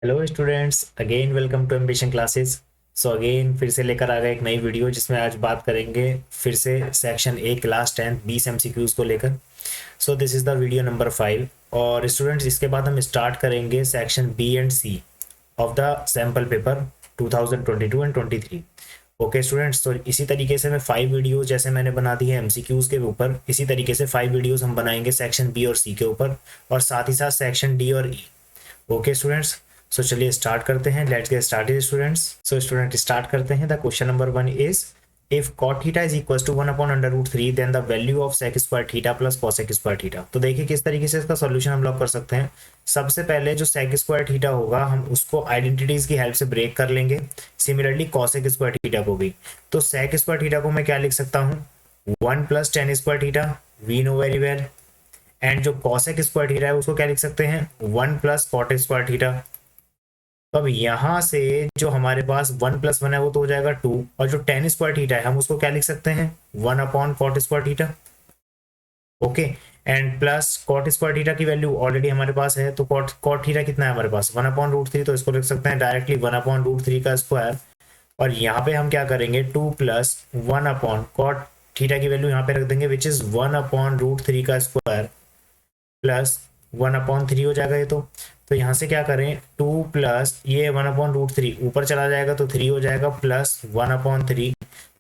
Hello students, again welcome to ambition classes. So again फिर से लेकर आ गए एक नई वीडियो जिसमें आज बात करेंगे फिर से सेक्शन ए क्लास 10 20 एमसीक्यूज को लेकर। So this is the video number 5। और स्टूडेंट्स इसके बाद हम स्टार्ट करेंगे section B and C of the sample paper 2022 and 23। Okay students, तो इसी तरीके से मैं 5 वीडियो जैसे मैंने बना दी है एमसीक्यूज के ऊपर, इसी तरीके से 5 वीडियोस हम बनाएंगे सेक्शन बी और सी के ऊपर, और साथ ही साथ सेक्शन डी और ई। ओके स्टूडेंट्स, सो चलिए स्टार्ट करते हैं। Let's get started students. So student start करते हैं। The question number 1 is if cot theta is equal to 1 upon under root 3 then the value of sec square theta plus cosec square theta. तो देखिए किस तरीके से इसका solution हम लोग कर सकते हैं। सबसे पहले जो sec स्क्वायर थीटा होगा हम उसको आइडेंटिटीज की हेल्प से ब्रेक कर लेंगे, सिमिलरली cosec स्क्वायर थीटा को भी। तो sec स्क्वायर थीटा को मैं क्या लिख सकता हूँ, 1 plus tan square theta, we know very well. And जो cosec स्क्वायर थीटा है उसको क्या लिख सकते हैं, 1 प्लस cot स्क्वायर थीटा। तो अब यहाँ से जो हमारे पास 1 प्लस 1 है वो तो हो जाएगा 2, और जो टेन स्क्वायर थीटा है हम उसको क्या लिख सकते हैं, 1 upon cot square theta. Okay, and plus cot square theta की वैल्यू ऑलरेडी हमारे पास है, तो कॉट कॉट थीटा कितना है हमारे पास, 1 अपॉन रूट 3, तो इसको लिख सकते हैं डायरेक्टली 1 अपॉन रूट 3 का स्क्वायर। और यहाँ पे हम क्या करेंगे, 2 प्लस 1 अपॉन कॉट थीटा की वैल्यू यहाँ पे रख देंगे विच इज 1 अपॉन रूट 3 का स्क्वायर प्लस 1/3 हो जाएगा ये। तो यहाँ से क्या करें, 2 प्लस ये 1/√3 ऊपर चला जाएगा तो 3 हो जाएगा, प्लस 1/3।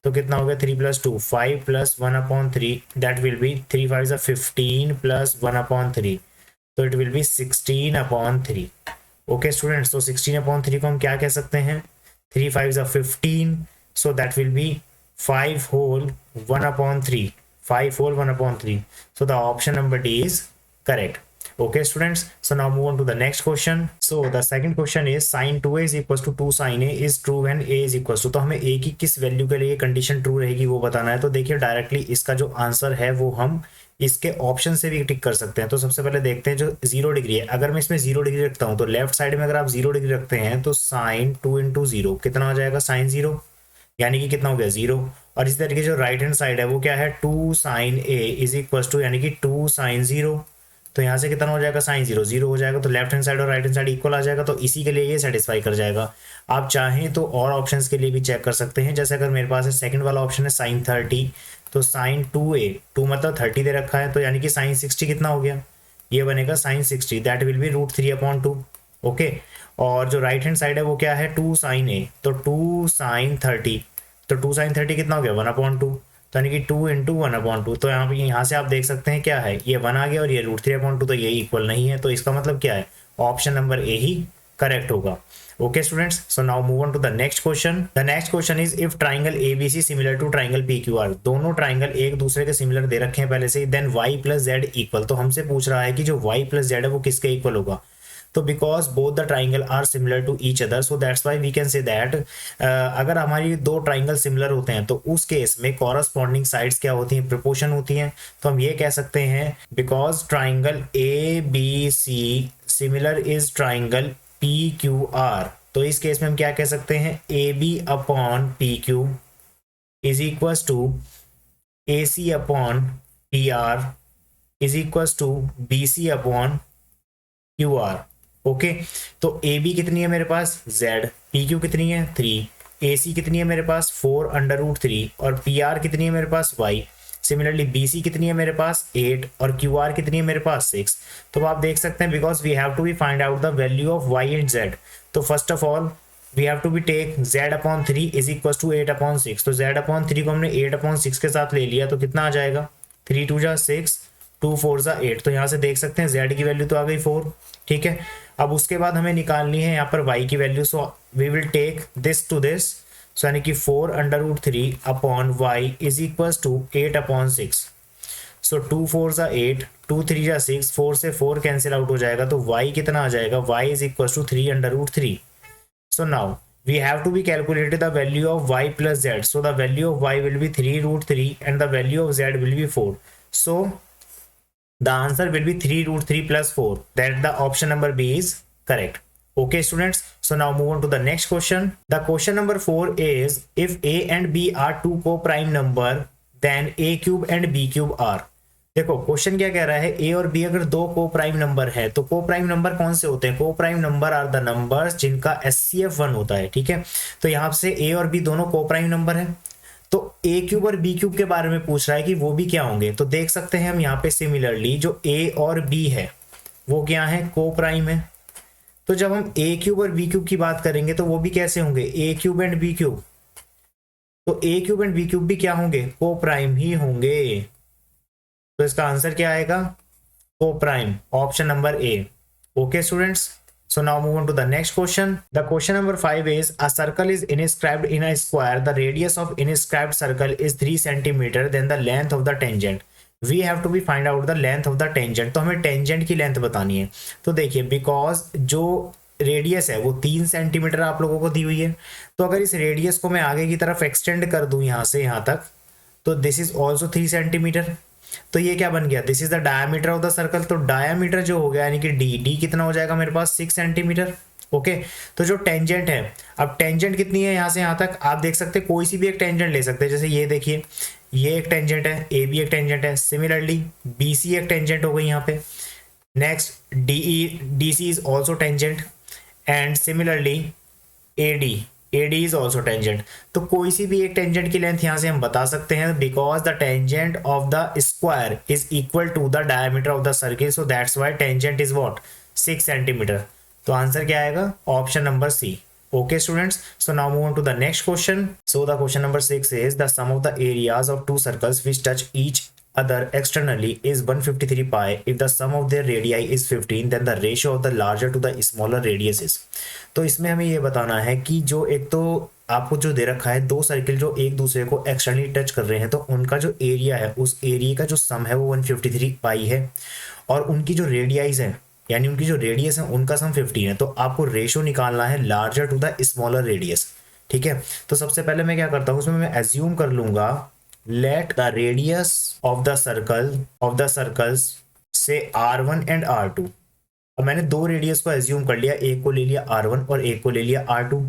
तो कितना हो गया, 3 plus 2 5 plus 1/3 that will be 3 5 15 plus 1/3, तो it will be 16/3। Okay students, तो 16/3 को हम क्या कह सकते हैं, 3 5 15, so that will be 5 whole 1/3, 5 whole 1/3। So the option number D is correct. Okay students, so now move on to the next question. So the second question is sin 2a is equals to 2 sin a is true when a is equals to, तो हमें a की किस value के लिए condition true रहेगी वो बताना है। तो देखिए डायरेक्टली इसका जो आंसर है वो हम इसके ऑप्शन से भी टिक कर सकते हैं। तो सबसे पहले देखते हैं जो 0 डिग्री है, अगर मैं इसमें 0 डिग्री रखता हूँ तो लेफ्ट साइड में अगर आप 0 डिग्री रखते हैं तो साइन 2 इंटू 0 कितना हो जाएगा, साइन 0, यानी कि कितना हो गया 0। और इसी तरीके जो राइट हैंड साइड है वो क्या है, 2 sine a is equal to यानी कि 2 साइन 0, तो यहाँ से कितना हो जाएगा, साइन 0 0 हो जाएगा। तो लेफ्ट हैंड साइड और राइट हैंड साइड इक्वल आ जाएगा, तो इसी के लिए ये सेटिस्फाई कर जाएगा। आप चाहें तो और ऑप्शंस के लिए भी चेक कर सकते हैं, जैसे अगर मेरे पास है सेकंड वाला ऑप्शन है साइन 30, तो साइन 2a, 2 मतलब 30 दे रखा है, तो यानी कि साइन 60 कितना हो गया, ये बनेगा sine 60 that will be √3/2। Okay, और जो राइट हैंड साइड है वो क्या है, 2 साइन ए, तो 2 साइन 30, तो 2 साइन 30 कितना हो गया, 1/2, तो यानी कि 2 इंटू 1/2। तो यहाँ से आप देख सकते हैं क्या है, ये 1 आ गया और ये √3/2, तो ये इक्वल नहीं है। तो इसका मतलब क्या है, ऑप्शन नंबर ए ही करेक्ट होगा। Okay students, so now move on to the next question. The next question is if triangle ABC similar to triangle PQR, दोनों ट्राइंगल एक दूसरे के सिमिलर दे रखे हैं पहले से ही, then Y plus Z equal. तो हमसे पूछ रहा है कि जो वाई प्लस जेड है वो किसके इक्वल होगा। तो because both the triangle are similar to each other, so that's why we can say that अगर हमारी दो ट्राइंगल सिमिलर होते हैं तो उस केस में कॉरस्पॉन्डिंग साइड्स क्या होती हैं, प्रोपोर्शन होती हैं। तो हम ये कह सकते हैं because triangle A B C similar is triangle P Q R, तो इस केस में हम क्या कह सकते हैं, A B upon P Q is equal to A C upon P R is equal to B C upon Q R. Okay, तो A B कितनी है मेरे पास, z, पी क्यू कितनी है 3, ए सी कितनी है मेरे पास 4/√3, और पी आर कितनी है मेरे पास y। सिमिलरली बी सी कितनी है मेरे पास 8, और क्यू आर कितनी है मेरे पास 6। तो आप देख सकते हैं because we have to be find out the value of y and z, तो first of all we have to be take z/3 is equal to 8/6। तो z/3 को हमने 8/6 के साथ ले लिया, तो कितना आ जाएगा, 3 2 जा 6, 2 4 जा 8। तो यहाँ से देख सकते हैं z की वैल्यू तो आ गई 4, ठीक है। अब उसके बाद हमें निकालनी है यहाँ पर y की value, so we will take this to this, so यानी कि 4/3 upon y is equal to 8/6। So 2 4 जा 8, 2 3 जा 6, 4 से 4 कैंसिल आउट हो जाएगा, तो y कितना आ जाएगा, y is equal to 3/3। So now we have to be calculated the value of y plus z, so the value of y will be 3√3 and the value of z will be 4, so the answer will be 3√3 plus 4, that the option number B is correct. Okay students, so now move on to the next question. The question number 4 is if a and b are two co-prime number then a cube and b cube are, देखो question क्या कह रहा है, ए और B अगर दो को prime number है तो को प्राइम नंबर कौन से होते हैं, coprime number are the numbers जिनका एचसीएफ 1 होता है। ठीक है, तो यहाँ से ए और बी दोनों को प्राइम नंबर है, तो ए क्यूब और बी क्यूब के बारे में पूछ रहा है कि वो भी क्या होंगे। तो देख सकते हैं हम यहाँ पे सिमिलरली जो ए और बी है वो क्या है, को प्राइम है। तो जब हम ए क्यूब और बी क्यूब की बात करेंगे तो वो भी कैसे होंगे, ए क्यूब एंड बी क्यूब, तो ए क्यूब एंड बी क्यूब भी क्या होंगे, को प्राइम ही होंगे। तो इसका आंसर क्या आएगा, को prime, option number A. Okay students, so now move on to the next question. The question number 5 is a circle is inscribed in a square. The radius of inscribed circle is 3 centimeter. Then the length of the tangent. We have to be find out the length of the tangent. तो हमें tangent की length बतानी है। तो देखिए because जो radius है वो 3 सेंटीमीटर आप लोगों को दी हुई है, तो अगर इस रेडियस को मैं आगे की तरफ एक्सटेंड कर दूं यहाँ से यहाँ तक, तो दिस इज ऑल्सो 3 सेंटीमीटर। तो ये क्या बन गया, this is the diameter of the circle. तो डायमीटर जो हो गया यानी कि डी, डी कितना हो जाएगा मेरे पास 6 सेंटीमीटर। ओके, तो जो टेंजेंट है, अब टेंजेंट कितनी है यहाँ से यहाँ तक, आप देख सकते हैं कोई सी भी एक टेंजेंट ले सकते हैं। जैसे ये देखिए, ये एक टेंजेंट है, ए भी एक टेंजेंट है, सिमिलरली बी सी एक टेंजेंट हो गई यहाँ पे। Next D C is also tangent, and similarly AD, AD is also tangent. तो कोई सी भी एक टेंजेंट की लेंथ यहाँ से हम बता सकते हैं, because the tangent of the square is equal to the diameter of the circle, so that's why tangent is what 6 centimetre. तो आंसर क्या आएगा, option number C. Okay students, so now move on to the next question. So the question number 6 is the sum of the areas of two circles which touch each other externally is 153 pi. If the sum of their radii is 15, then the ratio of the larger to the smaller radius is. तो इसमें हमें ये बताना है कि जो एक तो आपको जो दे रखा है, दो सर्किल जो एक दूसरे को एक्सटर्नली टच कर रहे हैं, तो उनका जो एरिया है उस एरिया का जो सम है वो 153 पाई है, और उनकी जो रेडियाइज है यानी उनकी जो रेडियस है उनका सम 15 है। तो आपको रेशो निकालना है larger to the smaller radius. ठीक है, तो सबसे पहले मैं क्या करता हूँ, उसमें मैं एज्यूम कर लूंगा let the radius of the circles से R1 एंड R2। अब मैंने दो रेडियस को एज्यूम कर लिया, एक को ले लिया R1 और एक को ले लिया R2।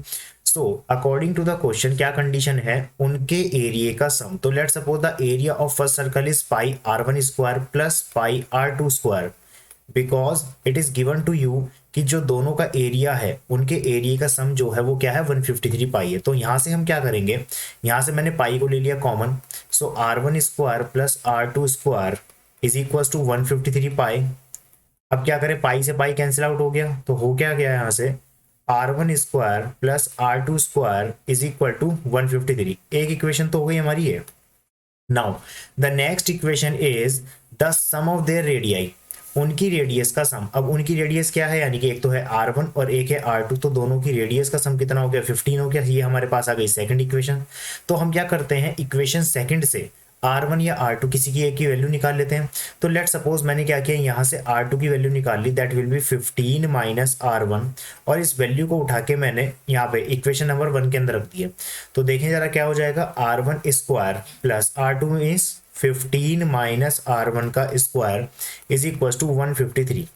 So according to the question क्या कंडीशन है, उनके एरिया का सम। तो let suppose the area of first circle is pi R1 square plus pi R2 square, because it is given to you कि जो दोनों का एरिया है उनके एरिया का सम जो है वो क्या है 153 पाई है। तो यहाँ से हम क्या करेंगे, यहाँ से मैंने पाई को ले लिया common, so R1 square plus R2 square is equal to 153 pi. अब क्या करें, पाई से पाई कैंसिल आउट हो गया, तो हो क्या गया यहाँ से R1 square plus R2 square is equal to 153। एक इक्वेशन तो हो गई हमारी है। Now the next equation is the sum of their radii, उनकी रेडियस का सम। अब उनकी रेडियस क्या है, यानी कि एक तो है R1 और एक है R2, तो दोनों की रेडियस का सम कितना हो गया 15 हो गया। ये हमारे पास आ गई सेकंड इक्वेशन। तो हम क्या करते हैं, इक्वेशन सेकंड से R1 या R2 किसी की एक की वैल्यू निकाल लेते हैं। तो लेट सपोज मैंने क्या किया, यहाँ से R2 की वैल्यू निकाल ली, that will be 15 minus R1, और इस वैल्यू को उठा के मैंने यहाँ पे इक्वेशन नंबर 1 के अंदर रख दिया। तो देखें जरा क्या हो जाएगा, R1 square plus R2 is 15 minus R1 का square is equal to 153।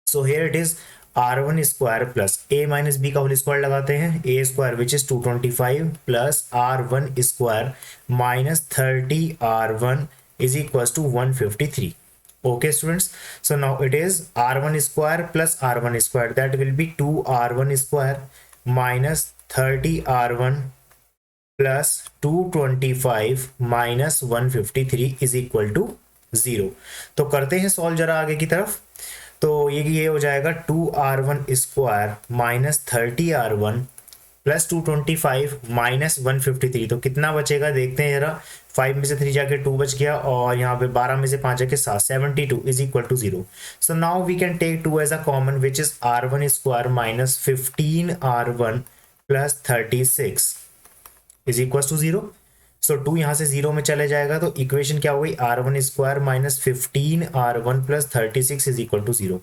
So here it is R1 square plus a minus b का होल स्क्वायर लगाते हैं, a square which is 225 plus R1 square minus 30 R1 is equal to 153। Okay students, so now it is R1 square plus R1 square, that will be 2R1 square minus 30 R1 plus 225 minus 153 is equal to 0। तो करते हैं solve जरा आगे की तरफ। तो ये हो जाएगा 2R1 square minus 30R1 plus 225 minus 153। तो कितना बचेगा देखते हैं जरा, 5 में से 3 जाके 2 बच गया, और यहाँ पे 12 में से 5 जाके 7, 72 इज equal to 0। So now we can take 2 as a common which is R1 square minus 15R1 plus 36 is equal to 0। So 2 यहाँ से 0 में चले जाएगा, तो इक्वेशन क्या हो गई, R1 square minus 15R1 plus 36 is equal to 0।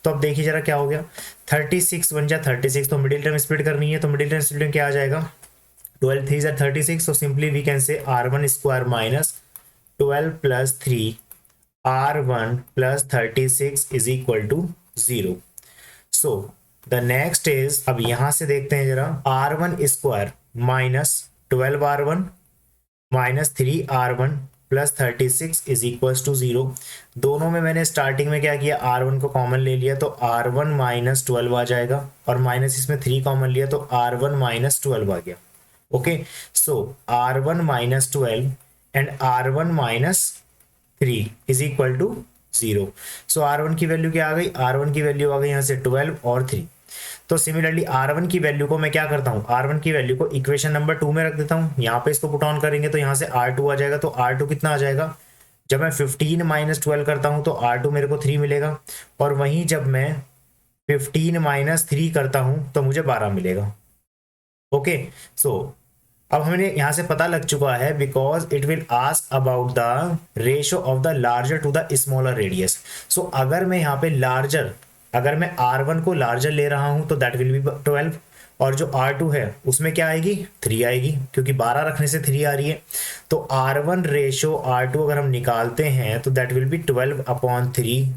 तो अब देखिए जरा क्या हो गया, 36 बन जा 36, तो मिडिल टर्म स्प्लिट करनी है, तो मिडिल टर्म स्प्लिट क्या आ जाएगा, 12 3 जा 36। सो simply we can say R1 square minus 12 plus 3 R1 plus 36 is equal to 0। So the next is, अब यहां से देखते हैं जरा, R1 square minus 12R1 minus 3R1 plus 36 is equals to 0। दोनों में मैंने स्टार्टिंग में क्या किया, R1 को कॉमन ले लिया तो R1 माइनस 12 आ जाएगा, और माइनस इसमें 3 कॉमन लिया तो R1 माइनस 12 आ गया। Okay, so R1 minus 12 and R1 minus 3 is equal to 0। So R1 की वैल्यू क्या आ गई, R1 की वैल्यू आ गई यहाँ से 12 और 3। तो सिमिलरली R1 की वैल्यू को मैं क्या करता हूँ, R1 की वैल्यू को इक्वेशन नंबर 2 में रख देता हूँ। यहाँ पे इसको पुट ऑन करेंगे तो यहाँ से R2 आ जाएगा। तो R2 कितना आ जाएगा, जब मैं 15 माइनस 12 करता हूँ तो R2 मेरे को 3 मिलेगा, और वहीं जब मैं 15 माइनस 3 करता हूँ तो मुझे 12 मिलेगा। ओके, सो अब हमें यहाँ से पता लग चुका है, because it will ask about the ratio of the larger to the smaller radius. So अगर मैं यहाँ पे लार्जर, अगर मैं R1 को लार्जर ले रहा हूँ तो दैट विल बी 12, और जो R2 है उसमें क्या आएगी, 3 आएगी, क्योंकि 12 रखने से 3 आ रही है। तो R1 रेशियो R2 अगर हम निकालते हैं तो that will B 12/3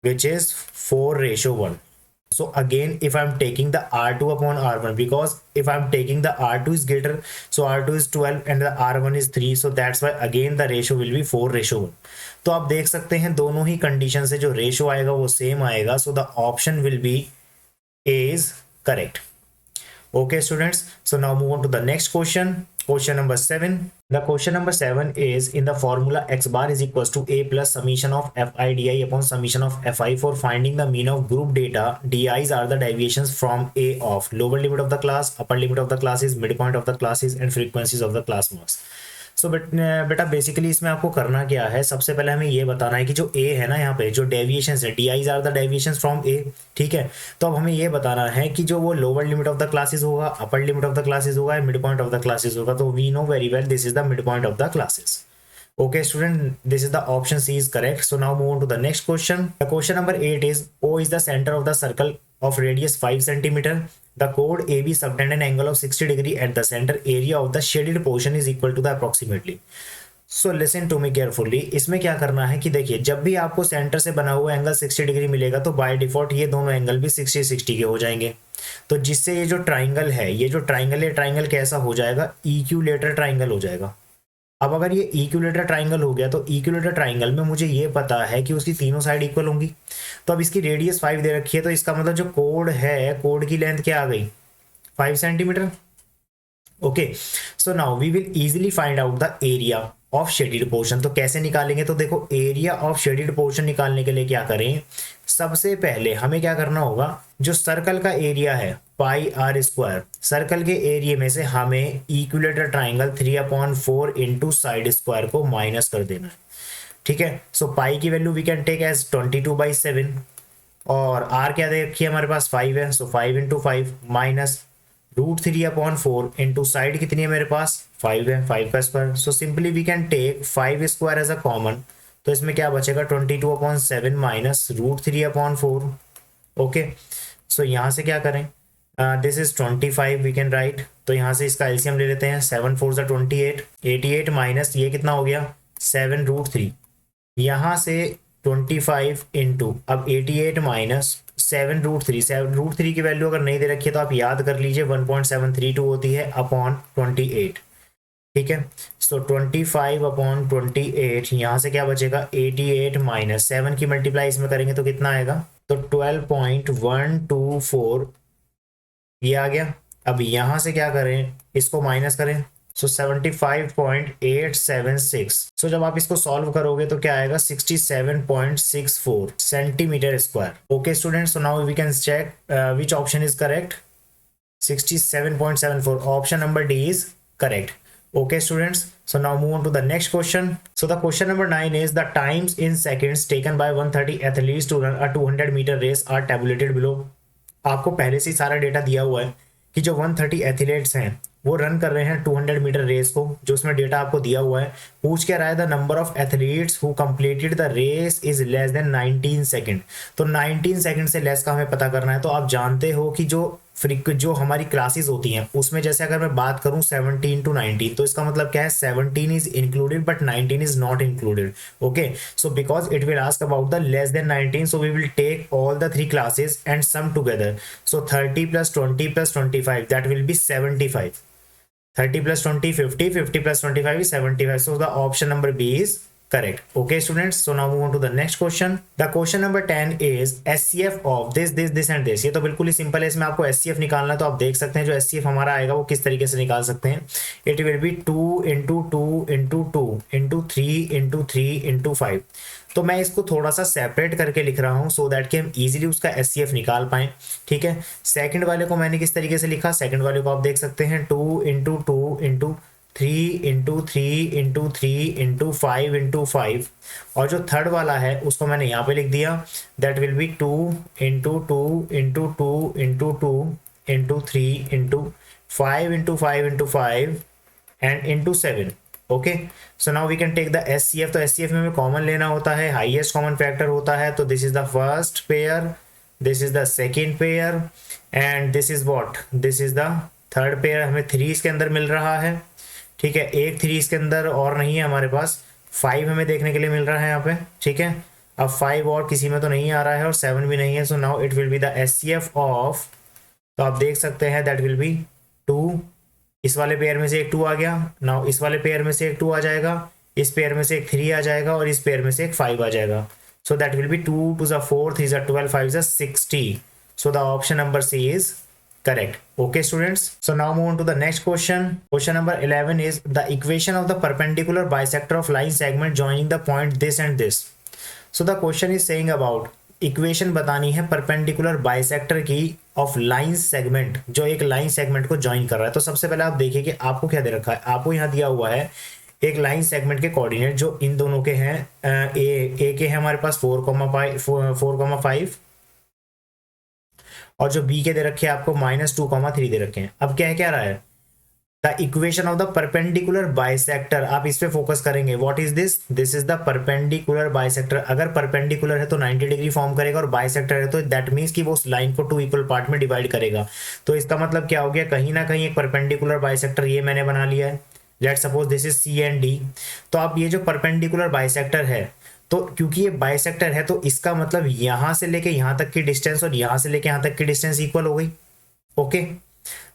which is 4:1। So again, if I'm taking the R2 upon R1, because if I'm taking the R2 is greater, so R2 is 12 and the R1 is 3, so that's why again the ratio will be 4:1। तो आप देख सकते हैं दोनों ही condition से जो ratio आएगा वो सेम आएगा। So the option will be A is correct। Okay students, so now move on to the next question, question number 7। The question number 7 is, in the formula x bar is equals to a plus summation of fi di upon summation of fi for finding the mean of group data, di's are the deviations from a of lower limit of the class, upper limit of the classes, midpoint of the classes and frequencies of the class marks। सो बेटा basically इसमें आपको करना क्या है, सबसे पहले हमें ये बताना है कि जो ए है ना, यहाँ पे जो डेविएशंस है, D I's are the deviations from A, ठीक है। तो अब हमें ये बताना है कि जो वो lower limit of the classes होगा, upper limit of the classes होगा, mid point of the classes होगा। तो we know very well this is the mid point of the classes. Okay student, this is the option C is correct। So now move on to the next question। The question number 8 is, O is the center of the circle of radius 5 centimeter। The chord AB subtend an angle of 60 degree at the center। Area of the shaded portion is equal to the approximately। So listen to me carefully। इसमें क्या करना है कि देखिए, जब भी आपको centre से बना हुआ एंगल 60 डिग्री मिलेगा तो बाय डिफॉल्ट ये दोनों एंगल भी 60-60 के हो जाएंगे। तो जिससे ये जो ट्राइंगल है, ये जो ट्राइंगल है, ट्राइंगल कैसा हो जाएगा, इक्विलेटरल ट्राइंगल हो जाएगा। अब अगर ये इक्विलेटरल ट्राइंगल हो गया तो इक्विलेटरल ट्राइंगल में मुझे ये पता है कि उसकी तीनों साइड इक्वल होंगी। तो अब इसकी रेडियस 5 दे रखी है, तो इसका मतलब जो कोड है, कोड की लेंथ क्या आ गई, 5 centimetre. Okay, so now we will easily find out the area of shaded portion. तो कैसे निकालेंगे, तो देखो एरिया ऑफ शेडेड पोर्शन निकालने के लिए क्या करें, सबसे पहले हमें क्या करना होगा, जो सर्कल का एरिया है पाई आर स्क्वायर, सर्कल के एरिया में से हमें equilateral triangle 3/4 into side square को माइनस कर देना है, ठीक है। सो पाई की value we can take as 22/7, और आर क्या दे रखी है हमारे पास, 5 है। So 5 into 5 minus √3/4 into side कितनी है मेरे पास, 5 है, 5 का square. So simply we can take 5 square as a common, तो इसमें क्या बचेगा, 22/7 माइनस √3/4। ओके, सो यहाँ से क्या करें, this is 25 we can write. तो यहाँ से इसका एलसीएम ले लेते हैं, 7 4 28, 88 माइनस ये कितना हो गया, 7√3। यहाँ से 25 इंटू अब 88 माइनस 7√3। 7√3 की वैल्यू अगर नहीं दे रखी है तो आप याद कर लीजिए 1.732 होती है अपॉन 28, ठीक है। सो 25/28, यहाँ से क्या बचेगा, 88 माइनस 7 की मल्टीप्लाई इसमें करेंगे तो कितना आएगा, तो 12.124 ये आ गया। अब यहाँ से क्या करें, इसको माइनस करें, सो 75.876। सो जब आप इसको सॉल्व करोगे तो क्या आएगा, 67.64 centimetre square. Okay students, so now we can check which option is correct, 67.74, option number D is correct. Okay students, so now move on to the next question। So the question number 9 is, the times in seconds taken by 130 athletes to run a 200-meter race are tabulated below। आपको पहले से ही सारा data दिया हुआ है कि जो 130 athletes हैं वो रन कर रहे हैं 200 मीटर रेस को, जो उसमें डेटा आपको दिया हुआ है। पूछ क्या रहा है, the number of athletes who completed the race is less than 19 second. तो 19 सेकंड से लेस का हमें पता करना है। तो आप जानते हो कि जो हमारी क्लासेस होती हैं उसमें जैसे अगर मैं बात करूं 17 to 19, तो इसका मतलब क्या है, 17 is included but 19 is not included. Okay, so because it will ask about the less than 19, so we will take all the 3 classes and sum together. So 30 + 20 + 25 that will be 75। 30 plus 20, 50, 50 plus 25 is 75. So the option number B is correct. Okay students, so now move on to the next question. The question number 10 is SCF of this and this. ये तो बिल्कुल ही simple है, इसमें आपको SCF निकालना है, तो आप देख सकते हैं जो SCF हमारा आएगा वो किस तरीके से निकाल सकते हैं. It will be 2 into 2 into 2 into 3 into 3 into 5. तो मैं इसको थोड़ा सा सेपरेट करके लिख रहा हूँ सो दैट कि हम इजीली उसका SCF निकाल पाएं. ठीक है, सेकंड वाले को मैंने किस तरीके से लिखा, सेकंड वाले को आप देख सकते हैं 2 into 2 into 3 into 3 into 3 into 5 into 5. और जो थर्ड वाला है उसको मैंने यहाँ पे लिख दिया, that will B 2 into 2 into 2 into 2 into 3 into 5 into 5 into 5 and into 7. Okay, so now we can take the SCF. तो SCF में हमें कॉमन लेना होता है, हाईएस्ट कॉमन फैक्टर होता है. तो this is the first pair, this is the second pair and this is what, this is the third pair. हमें 3 इसके अंदर मिल रहा है. ठीक है, एक 3 इसके अंदर और नहीं है हमारे पास, 5 हमें देखने के लिए मिल रहा है यहाँ पे. ठीक है, अब 5 और किसी में तो नहीं आ रहा है और 7 भी नहीं है. So now it will be the SCF of, तो आप देख सकते हैं दैट विल बी 2. इस वाले पेयर में से एक 2 आ गया. नाउ इस वाले पेयर में से एक 2 आ जाएगा, इस पेयर में से एक 3 आ जाएगा और इस पेयर में से एक 5 आ जाएगा. सो that will B 2 to the 4, 3 is 12, 5 is 60. So the option number C is correct. Okay students, so now move on to the next question. Question number 11 is the equation of the perpendicular bisector of line segment joining the point this and this. So the question is saying about equation बतानी है perpendicular bisector की of line segment, जो एक line segment को join कर रहा है. तो सबसे पहले आप देखिए कि आपको क्या दे रखा है. आपको यहाँ दिया हुआ है एक लाइन सेगमेंट के कोऑर्डिनेट जो इन दोनों के हैं. ए के हैं हमारे पास 4,5 और जो बी के दे रखे हैं आपको -2,3 दे रखे हैं. अब क्या रहा है, the equation of the perpendicular bisector. आप इस पे फोकस करेंगे. What is this, this is the perpendicular bisector. अगर परपेंडिकुलर है तो 90 डिग्री फॉर्म करेगा और बाइसेक्टर है तो दैट मीन्स कि वो उस लाइन को 2 इक्वल पार्ट में डिवाइड करेगा. तो इसका मतलब क्या हो गया, कहीं ना कहीं एक परपेंडिकुलर बाइसेक्टर ये मैंने बना लिया है. Let's suppose this is C and D. तो अब ये जो परपेंडिकुलर बाइसेक्टर है, तो क्योंकि ये बाइसेक्टर है तो इसका मतलब यहां से लेके यहां तक की डिस्टेंस और यहां से लेके यहां तक की डिस्टेंस इक्वल हो गई. ओके,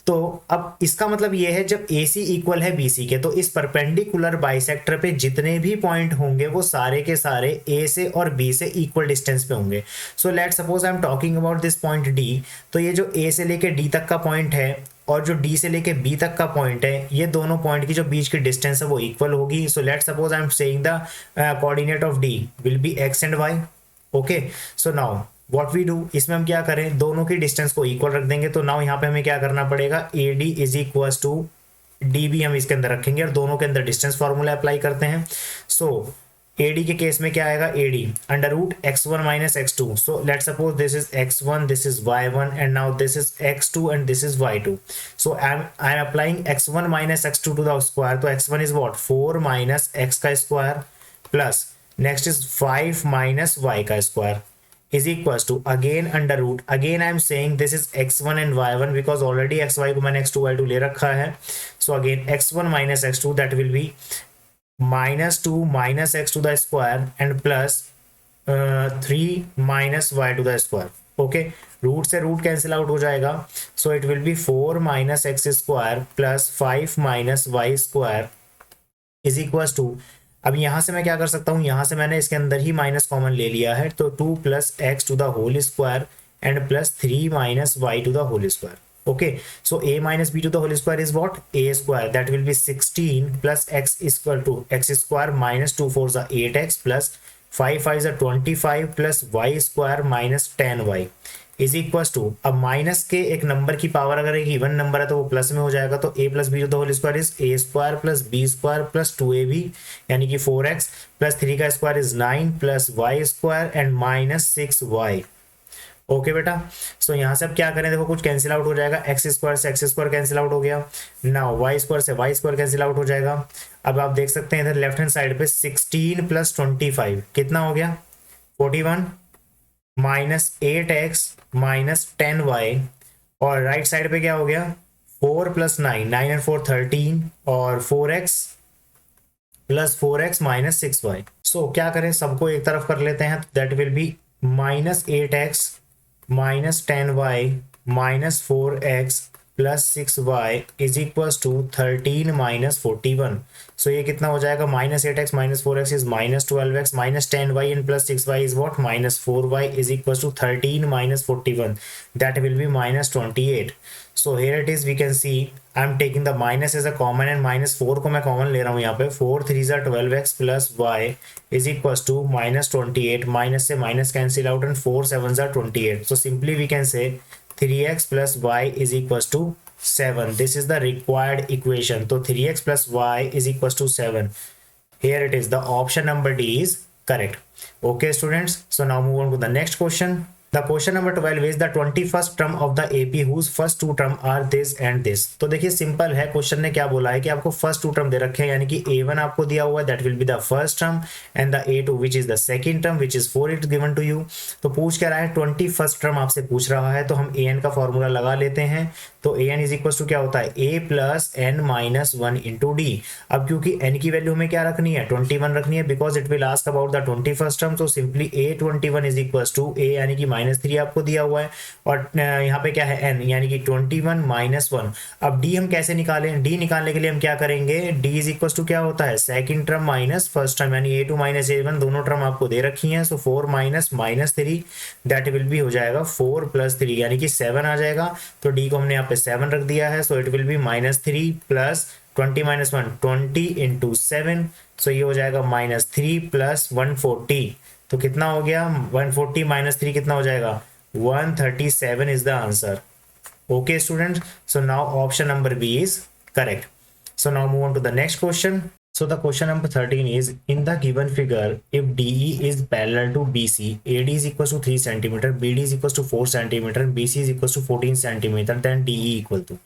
तो अब इसका मतलब ये है जब AC इक्वल है BC के, तो इस परपेंडिकुलर बाइसेक्टर पे जितने भी पॉइंट होंगे वो सारे के सारे A से और B से इक्वल डिस्टेंस पे होंगे. सो let's suppose I am talking about this point D. तो ये जो A से लेके D तक का पॉइंट है और जो D से लेके B तक का पॉइंट है, ये दोनों पॉइंट की जो बीच की डिस्टेंस है वो इक्वल होगी. So let's suppose I am saying the coordinate of D will be X and Y. Okay, so now what we do, इसमें हम क्या करें, दोनों की डिस्टेंस को इक्वल रख देंगे. तो नाउ यहाँ पे हमें क्या करना पड़ेगा, AD is equal to DB हम इसके अंदर रखेंगे और दोनों के अंदर डिस्टेंस फॉर्मूला अप्लाई करते हैं. सो AD के केस में क्या आएगा, AD under root x1 minus x2. So let's suppose this is x1, this is y1 and now this is x2 and this is y2. So I am applying x1 minus x2 to the square. तो x1 is what, 4 minus x का square plus next is 5 minus y का square is equals to again under root, again I am saying this is x1 and y1 because already xy को मैंने x2 y2 ले रखा है. So again x1 minus x2 that will be -2 minus x to the square and plus 3 minus y to the square. Okay, root से root cancel out हो जाएगा. So it will be 4 minus x square plus 5 minus y square is equals to, अब यहां से मैं क्या कर सकता हूं, यहां से मैंने इसके अंदर ही माइनस कॉमन ले लिया है. तो 2 plus x to the whole square and plus 3 minus y to the whole square. Okay, so a minus b to the whole square is what, a square. That will be 16 plus x equal to x square minus 2 4 ज़ा 8x plus 5 5 ज़ा 25 प्लस y square minus 10y is equal to, अब minus के एक number की power अगर एक even number है तो वो प्लस में हो जाएगा. तो a plus b to the whole square is a square plus b square plus 2ab यानी कि 4x प्लस 3 का square is 9 plus y square and minus 6y. Okay बेटा, सो यहाँ से अब क्या करें, देखो कुछ कैंसिल आउट हो जाएगा. एक्स स्क्वायर से एक्स स्क्वायर कैंसिल आउट हो गया. नाउ वाई स्क्वायर से वाई स्क्वायर कैंसिल आउट हो जाएगा. अब आप देख सकते हैं इधर लेफ्ट हैंड साइड पे 16 प्लस 25 कितना हो गया, 41 माइनस 8x माइनस 10y और राइट साइड पे क्या हो गया, 4 प्लस 9, 9 एंड 4 13 और 4x plus 4x minus 6y. सो क्या करें, सबको एक तरफ कर लेते हैं. That will be minus 8x minus 10y minus 4x plus 6y is equal to 13 minus 41। So ये कितना हो जाएगा, minus 8x minus 4x is minus 12x minus 10y and plus 6y is what, minus 4y is equal to 13 minus 41, that will be minus 28। So here it is, we can see I am taking the minus as a common and minus 4 को मैं common ले रहा हूँ यहाँ पे। 4 3 ज़ा 12x plus y is equal to minus 28, minus से minus cancel out and 4 7 ज़ा 28। सो सिंपली वी कैन से 3x plus y is equals to 7. This is the required equation. So 3x plus y is equals to 7. Here it is. The option number D is correct. Okay, students. So now move on to the next question. The question number 12 is the 21st term of the AP whose first two term are this and this. तो देखिए simple है, question ने क्या बोला है कि आपको first to term दे रखे हैं, यानी कि A1 आपको दिया हुआ है, that will be the first term and the A2 which is the second term which is 4 it given to you. तो पूछ क्या रहा है, 21st टर्म आपसे पूछ रहा है, तो हम an का फॉर्मूला लगा लेते हैं। तो an इज इक्वल टू क्या होता है, a plus n minus 1 into D. अब क्योंकि n की वैल्यू हमें क्या रखनी है, 21 रखनी है, because it will ask about the 21st term. तो simply a21 is equal to a यानी कि माइनस 3 आपको दिया हुआ है, और यहाँ पे क्या है n यानी कि 21 माइनस 1। अब d हम कैसे निकालें, d निकालने के लिए हम क्या करेंगे, d इज इक्वल टू क्या होता है, second term minus first term, यानी a2 माइनस a1 दोनों टर्म आपको दे रखी हैं। सो 4 minus minus 3 that will B हो जाएगा 4 प्लस 3 यानी कि 7 आ जाएगा। तो d को हमने यहाँ पे 7 रख दिया है। So it will be minus 3 plus 20 minus 1 20 into 7। सो ये हो जाएगा माइनस 3 प्लस 140। तो कितना हो गया, 140 माइनस 3 कितना हो जाएगा, 137 is the answer. Okay, students. So now option number B is correct. So now move on to the next question. So the question number 13 is, in the given figure, if DE is parallel to BC, AD is equals to 3 cm, BD is equals to 4 cm, BC is equals to 14 cm, then DE equal to।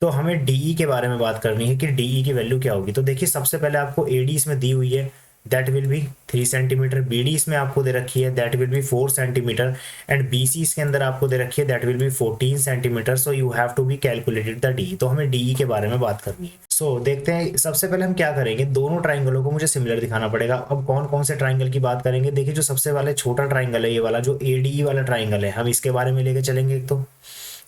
तो हमें DE के बारे में बात करनी है कि DE की वैल्यू क्या होगी। तो देखिए सबसे पहले आपको AD इसमें दी हुई है, that will be 3 centimetre, B D इसमें आपको दे रखी है, that will be 4 centimetre, and B C इसके अंदर आपको दे रखी है, that will be 14 centimetre. So you have to be calculated the D. तो हमें डी के बारे में बात करनी है। सो देखते हैं, सबसे पहले हम क्या करेंगे, दोनों ट्राइंगलों को मुझे सिमिलर दिखाना पड़ेगा। अब कौन कौन से ट्राइंगल की बात करेंगे, देखिए जो सबसे वाले छोटा ट्राइंगल है, ये वाला जो ए डी वाला ट्राइंगल है, हम इसके बारे में लेके चलेंगे एक तो,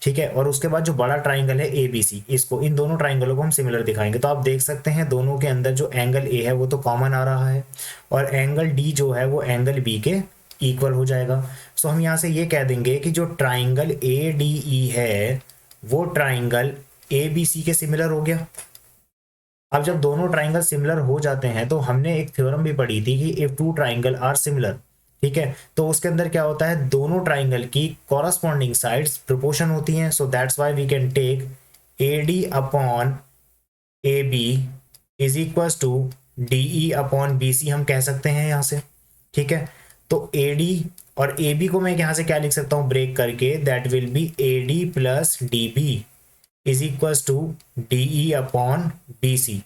ठीक है। और उसके बाद जो बड़ा ट्राइंगल है ए बी सी, इसको, इन दोनों ट्राइंगलों को हम सिमिलर दिखाएंगे। तो आप देख सकते हैं दोनों के अंदर जो एंगल ए है वो तो कॉमन आ रहा है, और एंगल डी जो है वो एंगल बी के इक्वल हो जाएगा। सो हम यहाँ से ये कह देंगे कि जो ट्राइंगल ए डी ई है वो ट्राइंगल ए बी सी के सिमिलर हो गया। अब जब दोनों ट्राइंगल सिमिलर हो जाते हैं तो हमने एक थ्योरम भी पढ़ी थी कि if two triangle are similar, ठीक है, तो उसके अंदर क्या होता है, दोनों ट्राइंगल की कॉरस्पॉन्डिंग साइड्स प्रोपोर्शन होती हैं। So that's why we can take A D upon A B is equals to D E upon B C, हम कह सकते हैं यहाँ से, ठीक है। तो ए डी और ए बी को मैं यहाँ से क्या लिख सकता हूँ, ब्रेक करके, that will be A D plus D B is equals to D E upon B C.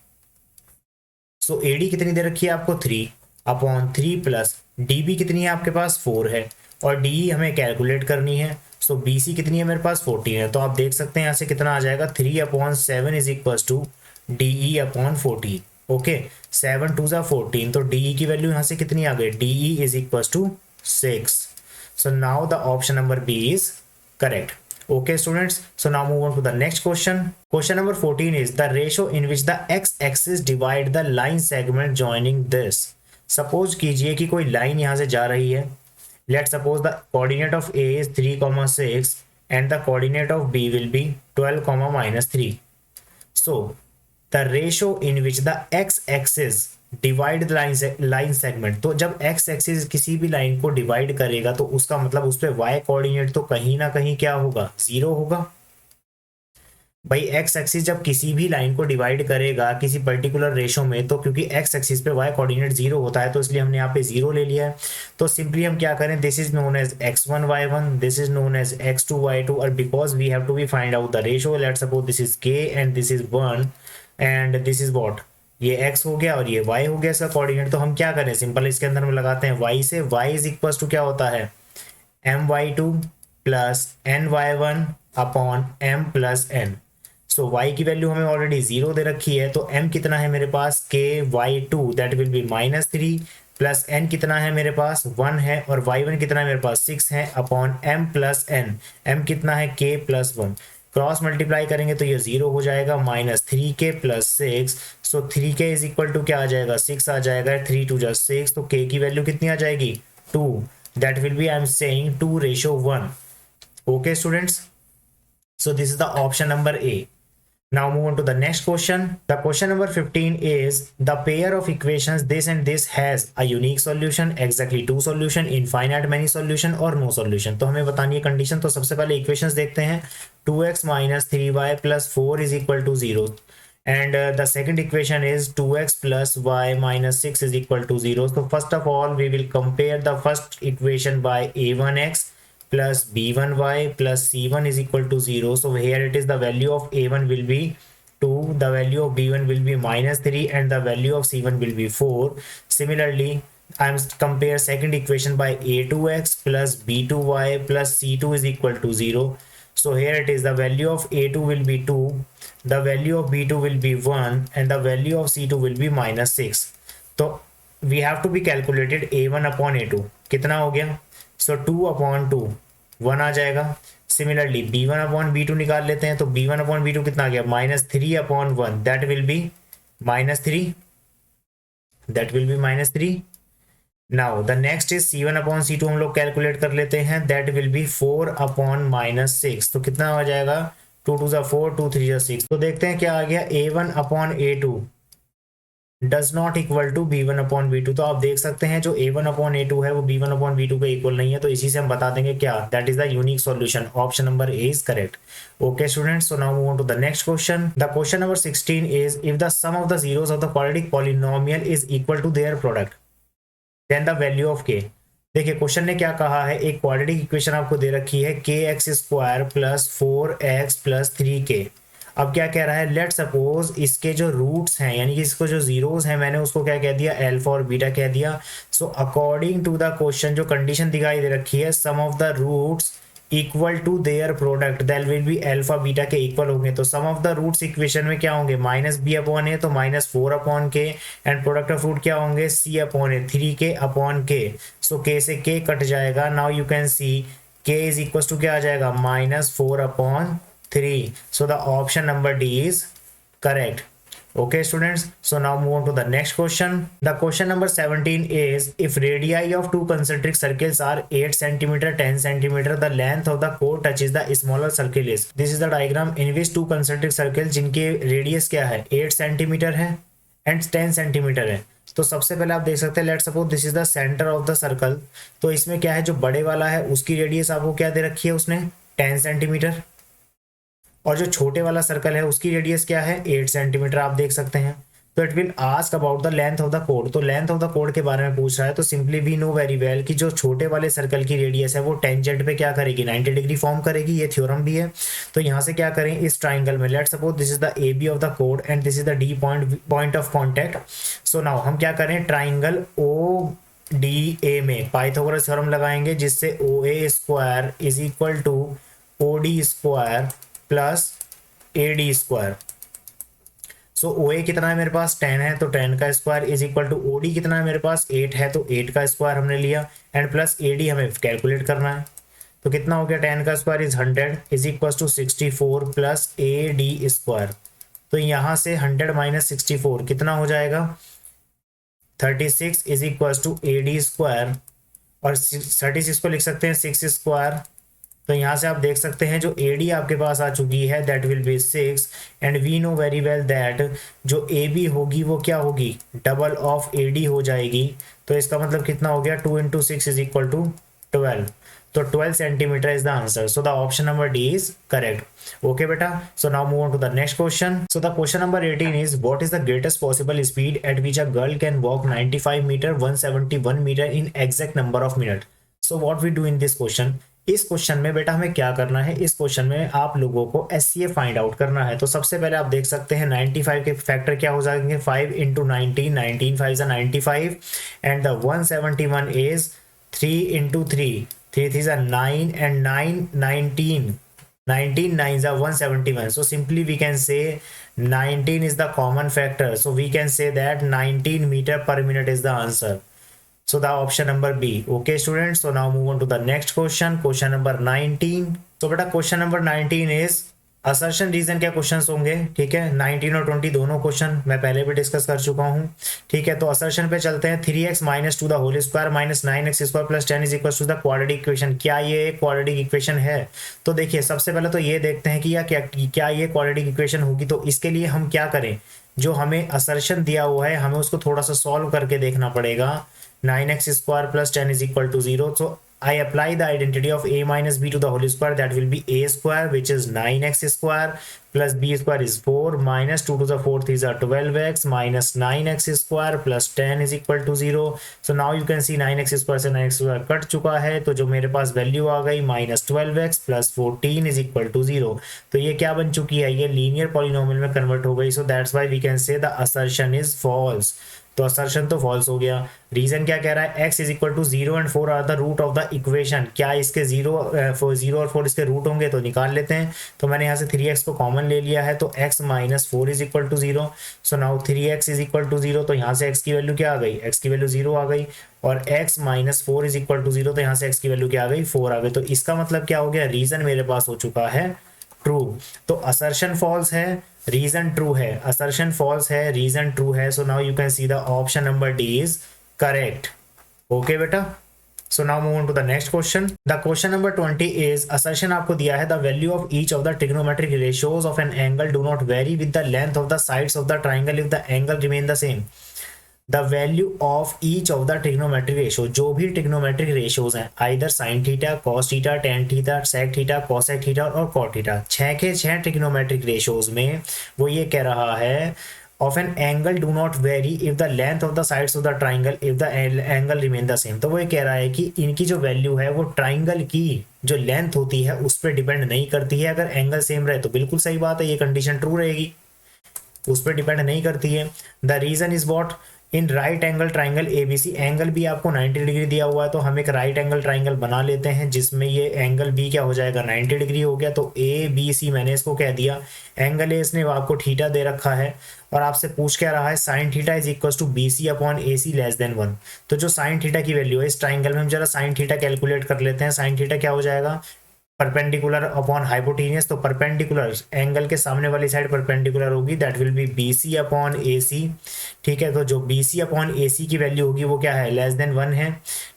So A D कितनी दे रखी है आपको, 3 अपॉन 3 प्लस डी बी कितनी है आपके पास, 4 है, और डी ई हमें कैलकुलेट करनी है। सो बी सी कितनी है मेरे पास, 14 है। तो आप देख सकते हैं यहाँ से कितना आ जाएगा, 3 upon 7 is equals to D E upon 14। Okay, 7 2 ज़ा 14, तो डी ई की वैल्यू यहाँ से कितनी आ गई, D E is equals to 6। So now the option number B is correct. Okay, students. So now move on to the next question. Question number 14 is the ratio in which the x-axis divide the line segment joining this. Suppose कीजिए कि कोई line यहाँ से जा रही है. Let's suppose the coordinate of A is 3,6 and the coordinate of B will be 12, -3. So the ratio in which the x-axis divide line segment, तो जब एक्स एक्सिस किसी भी लाइन को डिवाइड करेगा तो उसका मतलब उस पर वाई कोऑर्डिनेट तो कहीं ना कहीं क्या होगा, 0 होगा। भाई एक्स एक्सिस जब किसी भी लाइन को डिवाइड करेगा किसी पर्टिकुलर रेशो में, तो क्योंकि एक्स एक्सिस पे वाई कोऑर्डिनेट 0 होता है तो इसलिए हमने यहाँ पे 0 ले लिया है। तो सिंपली हम क्या करें, this is known as x1 y1, this is known as x2 y2, और because we have to be find out the ratio, let's suppose this is k and this is 1 and this is what, ये x हो गया और ये y हो गया इसका coordinate. तो हम क्या करें, सिंपल इसके अंदर हम लगाते हैं y से, y इज इक्वल्स टू क्या होता है, my2 plus ny1 upon m plus n। सो y की वैल्यू हमें ऑलरेडी 0 दे रखी है, तो m कितना है मेरे पास, ky2 that will be -3 plus n कितना है मेरे पास 1 है, और y1 कितना है मेरे पास 6 है, upon m plus n, m कितना है k प्लस 1। क्रॉस मल्टीप्लाई करेंगे तो ये 0 हो जाएगा, -3k + 6, so 3k is equal to क्या आ जाएगा, 6 आ जाएगा, 3 2 6, तो k की वैल्यू कितनी आ जाएगी, 2, that will B, I am saying 2:1. Okay students, so this is the option number A. Now move on to the next question. The question number 15 is the pair of equations this and this has a unique solution, exactly two solution, infinite many solution or no solution. तो हमें बतानी है condition. तो सबसे पहले equations देखते हैं. 2x - 3y + 4 is equal to 0. And the second equation is 2x + y - 6 is equal to 0. So first of all we will compare the first equation by a1x plus b1y plus c1 is equal to 0. So here it is, the value of a1 will be 2, the value of b1 will be -3, and the value of c1 will be 4. Similarly, I am compare second equation by a2x plus b2y plus c2 is equal to 0. So here it is, the value of a2 will be 2, the value of b2 will be 1, and the value of c2 will be -6. तो we have to be calculated a1 upon a2. कितना हो गया, सो 2/2 1 आ जाएगा. Similarly b1/b2 निकाल लेते हैं, तो b1/b2 कितना आ गया, -3/1, that will be -3. Now the next is c1/c2 हम लोग कैलकुलेट कर लेते हैं, दैट विल बी 4/6. तो कितना आ जाएगा, 2 2 4, 2 3 6. तो देखते हैं क्या आ गया, a1/a2 does not equal to b1/b2. तो आप देख सकते हैं जो a1/a2 है वो b1/b2 के इक्वल नहीं है, तो इसी से हम बता देंगे क्या, that is the unique solution. Option number A is correct. Okay students, so now move on to the next question. The question number 16 is if the sum of the zeros of the quadratic polynomial is equal to their product then the value of k. देखिए क्वेश्चन ने क्या कहा है, एक quadratic equation आपको दे रखी है kx² + 4x + 3k. अब क्या कह रहा है, लेट सपोज इसके जो रूट्स हैं, यानी कि इसको जो जीरोस हैं, मैंने उसको क्या कह दिया, अल्फा और बीटा कह दिया. So according to the question जो कंडीशन दिखाई दे रखी है, sum of the roots equal to their product that will be alpha beta के इक्वल होंगे. तो sum of the roots equation में क्या होंगे, -b/a, तो -4/k, and product of root क्या होंगे, c/a, 3k/k. सो k से k कट जाएगा. Now you can see k is equal to क्या आ जाएगा, -4/3. So the option number D is correct. Okay students, so now move on to the next question. The question number 17 is if radii of two concentric circles are 8 cm, 10 cm, the length of the chord touches the smaller circle is. This is the diagram in which two concentric circles जिनके radius क्या है, 8 cm है and 10 cm है. तो सबसे पहले आप देख सकते हैं, late suppose this is the centre of the circle. तो इसमें क्या है, जो बड़े वाला है उसकी रेडियस आपको क्या दे रखी है, उसने 10 cm, और जो छोटे वाला सर्कल है उसकी रेडियस क्या है, 8 सेंटीमीटर आप देख सकते हैं. तो it will ask about the length of the कोड. तो लेंथ ऑफ द कोड के बारे में पूछ रहा है, तो simply we know very well कि जो छोटे वाले सर्कल की रेडियस है वो टेंजेंट पे क्या करेगी, 90 डिग्री फॉर्म करेगी. ये थ्योरम भी है. तो यहाँ से क्या करें, इस ट्राइंगल में let suppose this is the A B of the कोड and this is the D point of contact. सो नाउ हम क्या करें, ट्राइंगल ओ डी ए में पाइथागोरस थ्योरम लगाएंगे, जिससे OA² is equal to OD² plus AD². सो OA कितना है मेरे पास, 10 है, तो 10 का square is equal to OD कितना है मेरे पास, 8 है, तो 8 का स्क्वायर हमने लिया, एंड प्लस AD हमें कैलकुलेट करना है. तो कितना हो गया, 10 का square is 100 is equal to 64 plus AD². तो यहाँ से 100 - 64 कितना हो जाएगा, 36 इज इक्वल टू AD², और 36 को लिख सकते हैं 6². तो यहाँ से आप देख सकते हैं जो AD आपके पास आ चुकी है that will be 6, and we know very well that जो AB होगी वो क्या होगी, डबल ऑफ AD हो जाएगी. तो इसका मतलब कितना हो गया, 2 × 6 इज इक्वल टू 12. तो 12 centimetre is the answer. So the option number D is correct. Okay बेटा, so now move on to the next question. So the question number 18 is what is the greatest possible speed at which a girl can walk 95 metre 171 metre in exact number of minute. So what we do in this question. इस क्वेश्चन में बेटा हमें क्या करना है, इस क्वेश्चन में आप लोगों को SCA फाइंड आउट करना है. तो सबसे पहले आप देख सकते हैं 95 के फैक्टर क्या हो जाएंगे, 5 × 19, 19 5 = 95, and the 171 is 3 × 3, 3 3 = 9, and 9 19, 19 9 = 171. So simply we can say 19 is the common factor. So we can say that 19 meter per minute is the answer. So the option number B. Okay students, so now move on to the next question. Question number 19. So beta question number 19 is assertion reason क्या questions होंगे, ठीक है। 19 और 20 दोनों question मैं पहले भी discuss कर चुका हूँ, ठीक है। तो असर्शन पे चलते हैं। 3x minus 2 the whole square minus 9x square plus 10 is equal to the quadratic equation. क्या ये एक क्वाड्रेटिक इक्वेशन है? तो देखिए सबसे पहले तो ये देखते हैं कि क्या ये क्वाड्रेटिक इक्वेशन होगी। तो इसके लिए हम क्या करें, जो हमें असर्शन दिया हुआ है हमें उसको थोड़ा सा सॉल्व करके देखना पड़ेगा। 9x square plus 10 is equal to 0। So I apply the identity of a minus b to the whole square, that will be a square which is 9x square plus b square is 4 minus 2 to the 4th is 12x minus 9x square plus 10 is equal to 0. So now you can see 9x square से 9x square cut चुका है, तो जो मेरे पास value आ गई minus 12x plus 14 is equal to 0। तो ये क्या बन चुकी है, ये लीनियर पॉलिनोमियल में कन्वर्ट हो गई। So that's why we can say the assertion is false. तो असर्शन तो फॉल्स हो गया। रीजन क्या कह रहा है, x is equal to 0 and 4 are the root of the equation. क्या इसके 0 और 4 इसके रूट होंगे, तो निकाल लेते हैं। तो मैंने यहाँ से 3x को कॉमन ले लिया है, तो x minus 4 is equal to 0। So now 3x is equal to 0, तो यहाँ से x की वैल्यू क्या आ गई, x की वैल्यू 0 आ गई। और x minus 4 is equal to 0, तो यहाँ से x की वैल्यू क्या आ गई, 4 आ गई। तो इसका मतलब क्या हो गया, रीजन मेरे पास हो चुका है ट्रू। तो असर्शन फॉल्स है, रीजन ट्रू है। असर्शन फॉल्स है, रीजन ट्रू है। So now you can see the option number D is correct. Okay बेटा, so now move on to the next question. The question number 20 is assertion आपको दिया है the value of each of the trigonometric ratios of an angle do not vary with the length of the sides of the triangle if the angle remain the same. The value of each of the trigonometric ratio, जो भी trigonometric ratios हैं, either sine theta, cos theta, tan theta, sec theta, cosec theta और cot theta, 6 के 6 trigonometric ratios में वो ये कह रहा है of an angle do not very if the length of the sides of the triangle if the angle remain the same. तो वो ये कह रहा है कि इनकी जो वैल्यू है वो ट्राइंगल की जो लेंथ होती है उस पर डिपेंड नहीं करती है। अगर एंगल सेम रहे तो बिल्कुल सही बात है, ये कंडीशन ट्रू रहेगी, उस पर डिपेंड नहीं करती है। The reason is what, in right angle triangle ABC, angle भी आपको 90 डिग्री दिया हुआ है, तो हम एक राइट एंगल ट्राइंगल बना लेते हैं जिसमें ये एंगल बी क्या हो जाएगा, 90 डिग्री हो गया। तो ए बी सी मैंने इसको कह दिया। एंगल ए इसने आपको थीटा दे रखा है और आपसे पूछ क्या रहा है, sine theta is equal to B C upon A C less than 1। तो जो साइन थीटा की वैल्यू है इस ट्राइंगल में, हम जरा साइन थीटा कैलकुलेट कर लेते हैं। साइन थीटा क्या हो जाएगा, परपेंडिकुलर अपॉन हाइपोटेनियस। तो परपेंडिकुलर एंगल के सामने वाली साइड परपेंडिकुलर होगी, that will be B C upon A C, ठीक है। तो जो बी सी अपॉन ए सी की वैल्यू होगी वो क्या है, लेस देन 1 है,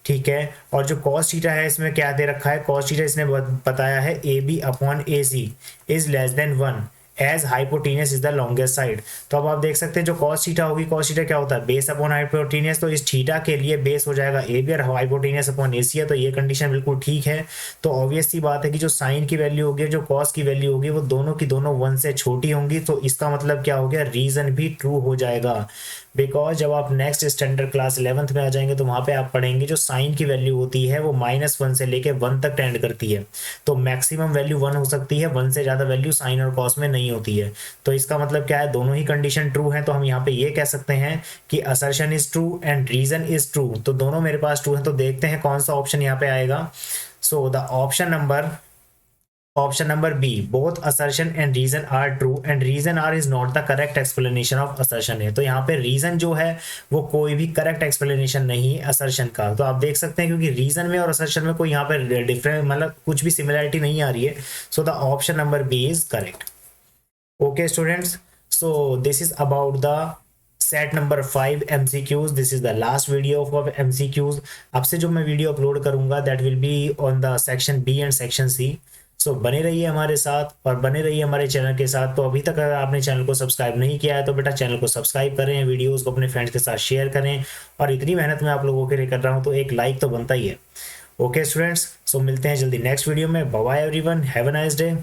ठीक है। और जो कॉस थीटा है इसमें क्या दे रखा है, कॉस थीटा इसने बताया है A B upon A C is less than 1 as hypotenuse is the longest side. तो अब आप देख सकते हैं जो कॉस थीटा होगी, कॉस थीटा क्या होता है, बेस अपॉन हाइपोटेनियस। तो इस थीटा के लिए बेस हो जाएगा ए बी और हाइपोटेनियस अपॉन ए सी है, तो ये कंडीशन बिल्कुल ठीक है। तो ऑब्वियस सी बात है कि जो साइन की वैल्यू होगी, जो कॉस की वैल्यू होगी, वो दोनों की दोनों 1 से छोटी होंगी। तो इसका मतलब क्या हो गया, रीजन भी ट्रू हो जाएगा। बिकॉज जब आप नेक्स्ट स्टैंडर्ड क्लास 11th में आ जाएंगे तो वहां पे आप पढ़ेंगे जो साइन की वैल्यू होती है वो -1 से लेके 1 तक टेंड करती है। तो मैक्सिमम वैल्यू 1 हो सकती है, 1 से ज्यादा वैल्यू साइन और कॉस में नहीं होती है। तो इसका मतलब क्या है, दोनों ही कंडीशन ट्रू है। तो हम यहाँ पे ये कह सकते हैं कि assertion is true and reason is true. तो दोनों मेरे पास ट्रू है। तो देखते हैं कौन सा ऑप्शन यहाँ पे आएगा। So the option number B, both assertion and reason are true and reason are is not the correct explanation of assertion है। तो यहाँ पे रीजन जो है वो कोई भी करेक्ट एक्सप्लेनेशन नहीं है असर्शन का। तो आप देख सकते हैं क्योंकि रीजन में और असर्शन में कोई यहाँ पे डिफरेंट मतलब कुछ भी सिमिलरिटी नहीं आ रही है। So the option number B is correct. Okay students, so this is about the set number 5 MCQs। This is the last video of MCQs। अब से जो मैं वीडियो अपलोड करूंगा that will be on the section B and section C. So बने रहिए हमारे साथ और बने रहिए हमारे चैनल के साथ। तो अभी तक अगर आपने चैनल को सब्सक्राइब नहीं किया है तो बेटा चैनल को सब्सक्राइब करें, वीडियोस को अपने फ्रेंड्स के साथ शेयर करें। और इतनी मेहनत मैं आप लोगों के लिए कर रहा हूँ तो एक लाइक तो बनता ही है। ओके स्टूडेंट्स, सो मिलते हैं जल्दी नेक्स्ट वीडियो में। Bye bye everyone, have a nice day.